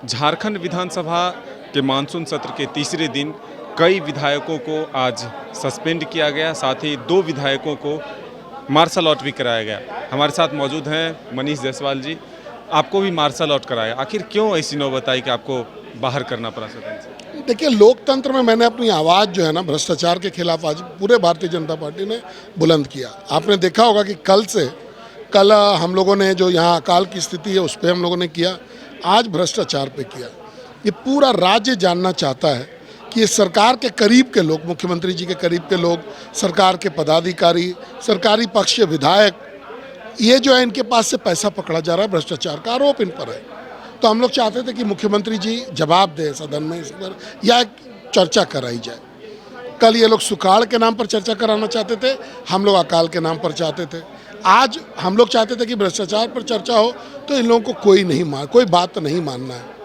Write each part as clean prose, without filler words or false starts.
झारखंड विधानसभा के मानसून सत्र के तीसरे दिन कई विधायकों को आज सस्पेंड किया गया, साथ ही 2 विधायकों को मार्शल आउट भी कराया गया। हमारे साथ मौजूद हैं मनीष जायसवाल जी। आपको भी मार्शल आउट कराया, आखिर क्यों ऐसी नौबत आई कि आपको बाहर करना पड़ा सदन से? देखिए, लोकतंत्र में मैंने अपनी आवाज़ जो है ना भ्रष्टाचार के खिलाफ आज पूरे भारतीय जनता पार्टी ने बुलंद किया। आपने देखा होगा कि कल हम लोगों ने जो यहाँ अकाल की स्थिति है उस पर हम लोगों ने किया, आज भ्रष्टाचार पे किया। ये पूरा राज्य जानना चाहता है कि ये सरकार के करीब के लोग, मुख्यमंत्री जी के करीब के लोग, सरकार के पदाधिकारी, सरकारी पक्ष के विधायक, ये जो है इनके पास से पैसा पकड़ा जा रहा है, भ्रष्टाचार का आरोप इन पर है। तो हम लोग चाहते थे कि मुख्यमंत्री जी जवाब दें सदन में इस पर, या चर्चा कराई जाए। कल ये लोग सुकाड़ के नाम पर चर्चा कराना चाहते थे, हम लोग अकाल के नाम पर चाहते थे। आज हम लोग चाहते थे कि भ्रष्टाचार पर चर्चा हो, तो इन लोगों को कोई बात नहीं मानना है।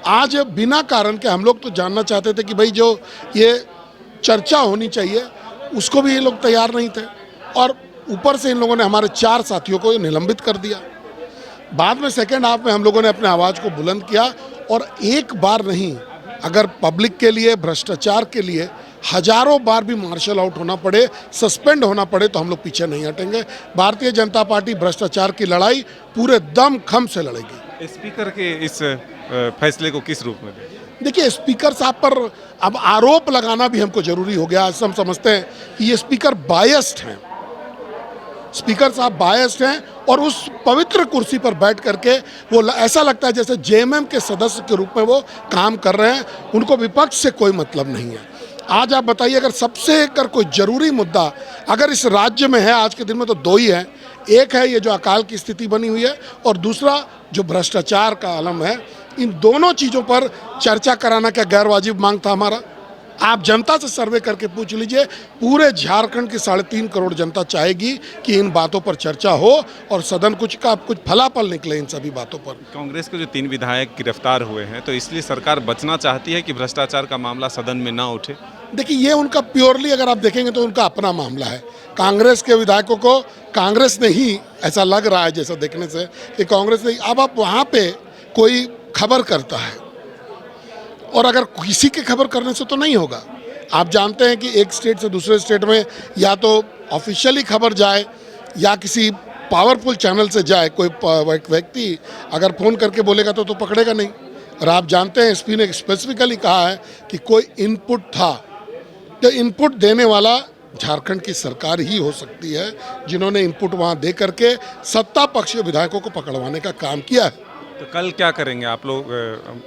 आज बिना कारण के हम लोग तो जानना चाहते थे कि भाई जो ये चर्चा होनी चाहिए उसको भी ये लोग तैयार नहीं थे, और ऊपर से इन लोगों ने हमारे 4 साथियों को निलंबित कर दिया। बाद में सेकेंड हाफ में हम लोगों ने अपने आवाज़ को बुलंद किया, और एक बार नहीं, अगर पब्लिक के लिए, भ्रष्टाचार के लिए हजारों बार भी मार्शल आउट होना पड़े, सस्पेंड होना पड़े, तो हम लोग पीछे नहीं हटेंगे। भारतीय जनता पार्टी भ्रष्टाचार की लड़ाई पूरे दम खम से लड़ेगी। स्पीकर के इस फैसले को किस रूप में देखें? देखिए, स्पीकर साहब पर अब आरोप लगाना भी हमको जरूरी हो गया। आज हम समझते हैं कि ये स्पीकर बायस्ड हैं, स्पीकर साहब बायस्ड हैं, और उस पवित्र कुर्सी पर बैठ करके वो ऐसा लगता है जैसे जेएमएम के सदस्य के रूप में वो काम कर रहे हैं। उनको विपक्ष से कोई मतलब नहीं है। आज आप बताइए, अगर सबसे अगर कोई जरूरी मुद्दा अगर इस राज्य में है आज के दिन में, तो 2 ही है। एक है ये जो अकाल की स्थिति बनी हुई है, और दूसरा जो भ्रष्टाचार का आलम है। इन दोनों चीज़ों पर चर्चा कराना क्या गैर वाजिब मांग था हमारा? आप जनता से सर्वे करके पूछ लीजिए, पूरे झारखंड की 3.5 करोड़ जनता चाहेगी कि इन बातों पर चर्चा हो और सदन कुछ फलाफल निकले इन सभी बातों पर। कांग्रेस के जो 3 विधायक गिरफ्तार हुए हैं, तो इसलिए सरकार बचना चाहती है कि भ्रष्टाचार का मामला सदन में ना उठे। देखिए, ये उनका प्योरली अगर आप देखेंगे तो उनका अपना मामला है। कांग्रेस के विधायकों को कांग्रेस ने ही, ऐसा लग रहा है जैसा देखने से कि कांग्रेस ने, अब आप वहाँ पे कोई खबर करता है, और अगर किसी के खबर करने से तो नहीं होगा। आप जानते हैं कि एक स्टेट से दूसरे स्टेट में या तो ऑफिशियली खबर जाए या किसी पावरफुल चैनल से जाए। कोई व्यक्ति अगर फ़ोन करके बोलेगा तो पकड़ेगा नहीं। और आप जानते हैं एसपी ने स्पेसिफिकली कहा है कि कोई इनपुट था, तो इनपुट देने वाला झारखंड की सरकार ही हो सकती है, जिन्होंने इनपुट वहाँ दे करके सत्ता पक्ष के विधायकों को पकड़वाने का काम किया है। तो कल क्या करेंगे आप लोग?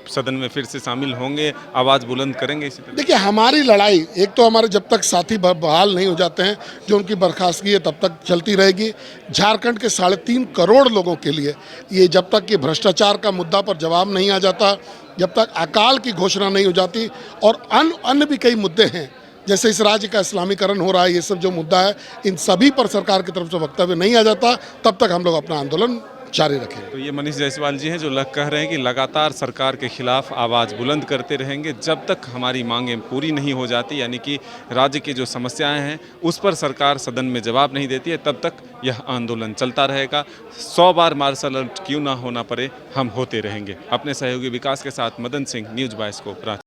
सदन में फिर से शामिल होंगे, आवाज़ बुलंद करेंगे इसी तरह? देखिए, हमारी लड़ाई, एक तो हमारे जब तक साथी बहाल नहीं हो जाते हैं, जो उनकी बर्खास्तगी है, तब तक चलती रहेगी। झारखंड के 3.5 करोड़ लोगों के लिए ये, जब तक कि भ्रष्टाचार का मुद्दा पर जवाब नहीं आ जाता, जब तक अकाल की घोषणा नहीं हो जाती, और अन्य भी कई मुद्दे हैं, जैसे इस राज्य का इस्लामीकरण हो रहा है, ये सब जो मुद्दा है, इन सभी पर सरकार की तरफ से वक्तव्य नहीं आ जाता, तब तक हम लोग अपना आंदोलन जारी रखेंगे। तो ये मनीष जायसवाल जी हैं जो कह रहे हैं कि लगातार सरकार के खिलाफ आवाज़ बुलंद करते रहेंगे जब तक हमारी मांगें पूरी नहीं हो जाती, यानी कि राज्य की जो समस्याएं हैं उस पर सरकार सदन में जवाब नहीं देती है, तब तक यह आंदोलन चलता रहेगा। 100 बार मार्शल आउट क्यों ना होना पड़े, हम होते रहेंगे। अपने सहयोगी विकास के साथ मदन सिंह, न्यूज़ 22 को।